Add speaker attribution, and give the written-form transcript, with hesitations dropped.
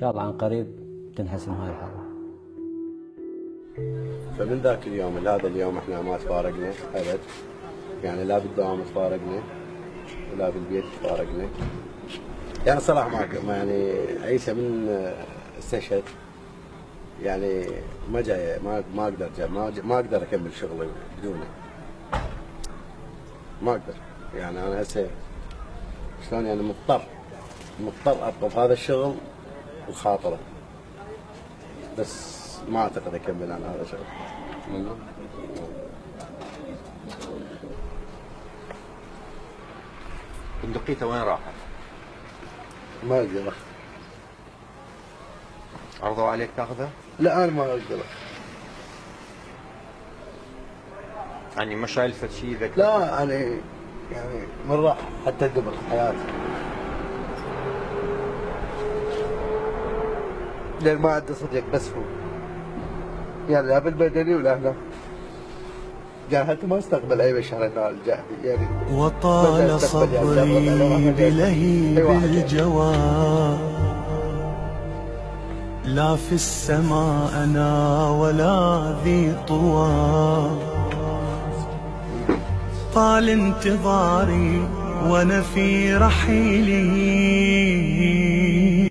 Speaker 1: شاء الله عن قريب تنحسن هاي الحالة.
Speaker 2: فمن ذاك اليوم لهذا اليوم احنا ما تفارقنا ابد، يعني لا بالدوام تفارقنا ولا بالبيت تفارقنا. يعني صراحة ما يعني عيسى من استشهد يعني ما جاي، ما اقدر ما اقدر اكمل شغلي بدونه، ما اقدر. يعني انا هسه شلون يعني مضطر ابقى بهذا الشغل وخاطره، بس ما اعتقد اكمل عن هذا الشغل.
Speaker 3: بندقيته وين راحت؟
Speaker 2: ما اقدر.
Speaker 3: عرضوا عليك تاخذها؟
Speaker 2: لا انا ما اقدر.
Speaker 3: يعني ما شايل فد شيء ذاك؟
Speaker 2: لا انا يعني من راح حتى قبل حياتي، لان ما عندي صديق بس هو، يعني لا بالبدني ولا هنا، يعني حتى ما استقبل اي بشر هنا الجهدي يعني.
Speaker 4: وطال صبري بلهيب الجوى، لا في السماء أنا ولا ذي طوى، طال انتظاري وأنا في رحيلي.